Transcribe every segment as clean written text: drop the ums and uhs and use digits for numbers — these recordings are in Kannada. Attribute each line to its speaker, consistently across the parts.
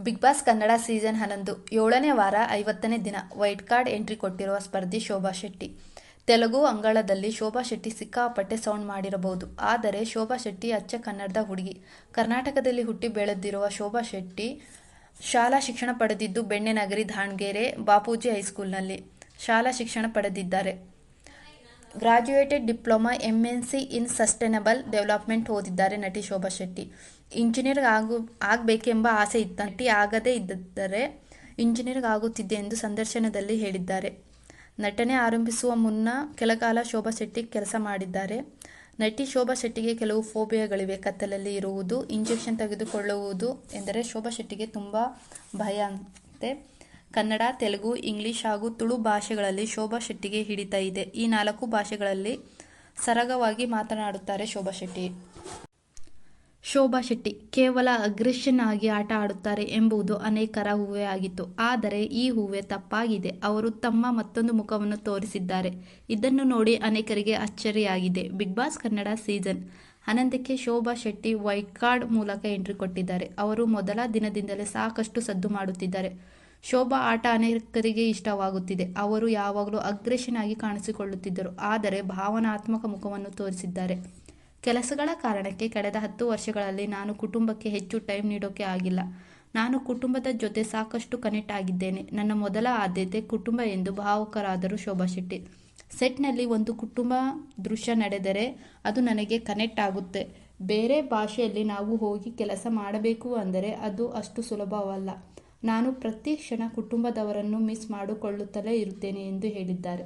Speaker 1: ಬಿಗ್ ಬಾಸ್ ಕನ್ನಡ ಸೀಸನ್ 11 ಏಳನೇ ವಾರ 50ನೇ ದಿನ ವೈಲ್ಡ್ ಕಾರ್ಡ್ ಎಂಟ್ರಿ ಕೊಟ್ಟಿರುವ ಸ್ಪರ್ಧಿ ಶೋಭಾ ಶೆಟ್ಟಿ. ತೆಲುಗು ಅಂಗಳದಲ್ಲಿ ಶೋಭಾ ಶೆಟ್ಟಿ ಸಿಕ್ಕಾಪಟ್ಟೆ ಸೌಂಡ್ ಮಾಡಿರಬಹುದು. ಆದರೆ ಶೋಭಾ ಶೆಟ್ಟಿ ಅಚ್ಚ ಕನ್ನಡದ ಹುಡುಗಿ. ಕರ್ನಾಟಕದಲ್ಲಿ ಹುಟ್ಟಿ ಬೆಳೆದಿರುವ ಶೋಭಾ ಶೆಟ್ಟಿ ಶಾಲಾ ಶಿಕ್ಷಣ ಪಡೆದಿದ್ದು ಬೆಣ್ಣೆನಗರಿ ದಾವಣಗೆರೆ ಬಾಪೂಜಿ ಹೈಸ್ಕೂಲ್ನಲ್ಲಿ ಶಾಲಾ ಶಿಕ್ಷಣ ಪಡೆದಿದ್ದಾರೆ. ಗ್ರಾಜ್ಯುಯೇಟೆಡ್ ಡಿಪ್ಲೊಮಾ ಎಂಎಸ್ಸಿ ಇನ್ ಸಸ್ಟೈನಬಲ್ ಡೆವಲಪ್ಮೆಂಟ್ ಓದಿದ್ದಾರೆ ನಟಿ ಶೋಭಾ ಶೆಟ್ಟಿ. ಇಂಜಿನಿಯರ್ ಆಗಬೇಕೆಂಬ ಆಸೆ ಇತ್ತ. ನಟಿ ಆಗದೇ ಇದ್ದರೆ ಇಂಜಿನಿಯರ್ ಆಗುತ್ತಿದ್ದೆ ಎಂದು ಸಂದರ್ಶನದಲ್ಲಿ ಹೇಳಿದ್ದಾರೆ. ನಟನೆ ಆರಂಭಿಸುವ ಮುನ್ನ ಕೆಲಕಾಲ ಶೋಭಾ ಶೆಟ್ಟಿ ಕೆಲಸ ಮಾಡಿದ್ದಾರೆ. ನಟಿ ಶೋಭಾ ಶೆಟ್ಟಿಗೆ ಕೆಲವು ಫೋಬಿಯಾಗಳಿವೆ. ಕತ್ತಲಲ್ಲಿ ಇರುವುದು, ಇಂಜೆಕ್ಷನ್ ತೆಗೆದುಕೊಳ್ಳುವುದು ಎಂದರೆ ಶೋಭಾ ಶೆಟ್ಟಿಗೆ ತುಂಬ ಭಯ ಅಂತೆ. ಕನ್ನಡ, ತೆಲುಗು, ಇಂಗ್ಲಿಷ್ ಹಾಗೂ ತುಳು ಭಾಷೆಗಳಲ್ಲಿ ಶೋಭಾ ಶೆಟ್ಟಿಗೆ ಹಿಡಿತ ಇದೆ. ಈ 4 ಭಾಷೆಗಳಲ್ಲಿ ಸರಾಗವಾಗಿ ಮಾತನಾಡುತ್ತಾರೆ ಶೋಭಾ ಶೆಟ್ಟಿ. ಶೋಭಾ ಶೆಟ್ಟಿ ಕೇವಲ ಅಗ್ರೆಷನ್ ಆಗಿ ಆಟ ಆಡುತ್ತಾರೆ ಎಂಬುದು ಅನೇಕರ ಊಹೆ ಆಗಿತ್ತು. ಆದರೆ ಈ ಊಹೆ ತಪ್ಪಾಗಿದೆ. ಅವರು ತಮ್ಮ ಮತ್ತೊಂದು ಮುಖವನ್ನು ತೋರಿಸಿದ್ದಾರೆ. ಇದನ್ನು ನೋಡಿ ಅನೇಕರಿಗೆ ಅಚ್ಚರಿಯಾಗಿದೆ. ಬಿಗ್ ಬಾಸ್ ಕನ್ನಡ ಸೀಸನ್ 11ಕ್ಕೆ ಶೋಭಾ ಶೆಟ್ಟಿ ವೈಲ್ಡ್ ಕಾರ್ಡ್ ಮೂಲಕ ಎಂಟ್ರಿ ಕೊಟ್ಟಿದ್ದಾರೆ. ಅವರು ಮೊದಲ ದಿನದಿಂದಲೇ ಸಾಕಷ್ಟು ಸದ್ದು ಮಾಡುತ್ತಿದ್ದಾರೆ. ಶೋಭಾ ಆಟ ಅನೇಕರಿಗೆ ಇಷ್ಟವಾಗುತ್ತಿದೆ. ಅವರು ಯಾವಾಗಲೂ ಅಗ್ರೆಷನ್ ಆಗಿ ಕಾಣಿಸಿಕೊಳ್ಳುತ್ತಿದ್ದರು. ಆದರೆ ಭಾವನಾತ್ಮಕ ಮುಖವನ್ನು ತೋರಿಸಿದ್ದಾರೆ. ಕೆಲಸಗಳ ಕಾರಣಕ್ಕೆ ಕಳೆದ 10 ವರ್ಷಗಳಲ್ಲಿ ನಾನು ಕುಟುಂಬಕ್ಕೆ ಹೆಚ್ಚು ಟೈಮ್ ನೀಡೋಕೆ ಆಗಿಲ್ಲ. ನಾನು ಕುಟುಂಬದ ಜೊತೆ ಸಾಕಷ್ಟು ಕನೆಕ್ಟ್ ಆಗಿದ್ದೇನೆ. ನನ್ನ ಮೊದಲ ಆದ್ಯತೆ ಕುಟುಂಬ ಎಂದು ಭಾವುಕರಾದರು ಶೋಭಾ ಶೆಟ್ಟಿ. ಸೆಟ್ನಲ್ಲಿ ಒಂದು ಕುಟುಂಬ ದೃಶ್ಯ ನಡೆದರೆ ಅದು ನನಗೆ ಕನೆಕ್ಟ್ ಆಗುತ್ತೆ. ಬೇರೆ ಭಾಷೆಯಲ್ಲಿ ನಾವು ಹೋಗಿ ಕೆಲಸ ಮಾಡಬೇಕು ಅಂದರೆ ಅದು ಅಷ್ಟು ಸುಲಭವಲ್ಲ. ನಾನು ಪ್ರತಿ ಕ್ಷಣ ಕುಟುಂಬದವರನ್ನು ಮಿಸ್ ಮಾಡಿಕೊಳ್ಳುತ್ತಲೇ ಇರುತ್ತೇನೆ ಎಂದು ಹೇಳಿದ್ದಾರೆ.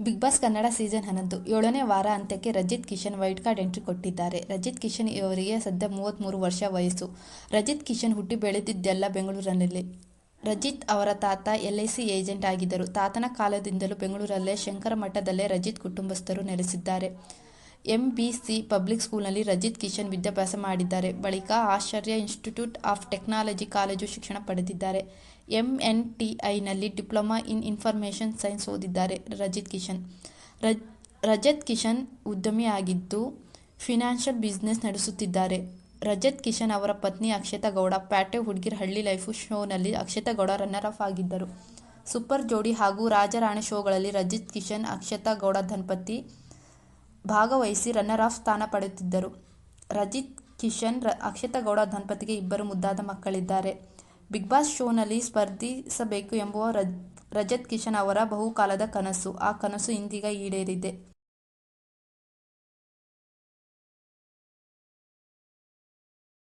Speaker 1: ಬಿಗ್ ಬಾಸ್ ಕನ್ನಡ ಸೀಸನ್ 11 ಏಳನೇ ವಾರ ಅಂತ್ಯಕ್ಕೆ Rajith Kishan wild card entry ಕೊಟ್ಟಿದ್ದಾರೆ. ರಜಿತ್ ಕಿಶನ್ ಇವರಿಗೆ ಸದ್ಯ 33 ವರ್ಷ ವಯಸ್ಸು. ರಜಿತ್ ಕಿಶನ್ ಹುಟ್ಟಿ ಬೆಳೆದಿದ್ದೆಲ್ಲ ಬೆಂಗಳೂರಿನಲ್ಲಿ. ರಜಿತ್ ಅವರ ತಾತ LIC ಏಜೆಂಟ್ ಆಗಿದ್ದರು. ತಾತನ ಕಾಲದಿಂದಲೂ ಬೆಂಗಳೂರಲ್ಲೇ ಶಂಕರಮಠದಲ್ಲೇ ರಜಿತ್ ಕುಟುಂಬಸ್ಥರು ನೆಲೆಸಿದ್ದಾರೆ. MBC ಪಬ್ಲಿಕ್ ಸ್ಕೂಲ್ನಲ್ಲಿ ರಜಿತ್ ಕಿಶನ್ ವಿದ್ಯಾಭ್ಯಾಸ ಮಾಡಿದ್ದಾರೆ. ಬಳಿಕ Acharya institute of technology college ಶಿಕ್ಷಣ ಪಡೆದಿದ್ದಾರೆ. MNTIನಲ್ಲಿ ಡಿಪ್ಲೊಮಾ ಇನ್ ಇನ್ಫಾರ್ಮೇಷನ್ ಸೈನ್ಸ್ ಓದಿದ್ದಾರೆ. ರಜತ್ ಕಿಶನ್ ಉದ್ಯಮಿಯಾಗಿದ್ದು ಫಿನಾನ್ಷಿಯಲ್ ಬಿಸಿನೆಸ್ ನಡೆಸುತ್ತಿದ್ದಾರೆ. ರಜತ್ ಕಿಶನ್ ಅವರ ಪತ್ನಿ ಅಕ್ಷತಾ ಗೌಡ ಪ್ಯಾಟೆ ಹುಡುಗಿರ್ ಹಳ್ಳಿ ಲೈಫು ಶೋನಲ್ಲಿ ಅಕ್ಷತಾ ಗೌಡ ರನ್ನರ್ ಅಪ್ ಆಗಿದ್ದರು. ಸೂಪರ್ ಜೋಡಿ ಹಾಗೂ ರಾಜರಾಣಿ ಶೋಗಳಲ್ಲಿ ರಜಿತ್ ಕಿಶನ್, ಅಕ್ಷತಾ ಗೌಡ ದಂಪತಿ ಭಾಗವಹಿಸಿ ರನ್ನರ್ ಅಪ್ ಸ್ಥಾನ ಪಡೆಯುತ್ತಿದ್ದರು. ರಜಿತ್ ಕಿಶನ್, ಅಕ್ಷತಾ ಗೌಡ ದಂಪತಿಗೆ 2 ಮುದ್ದಾದ ಮಕ್ಕಳಿದ್ದಾರೆ. ಬಿಗ್ ಬಾಸ್ ಶೋನಲ್ಲಿ ಸ್ಪರ್ಧಿಸಬೇಕು ಎಂಬುವ ರಜತ್ ಕಿಶನ್ ಅವರ ಬಹುಕಾಲದ ಕನಸು. ಆ ಕನಸು ಇಂದೀಗ ಈಡೇರಿದೆ.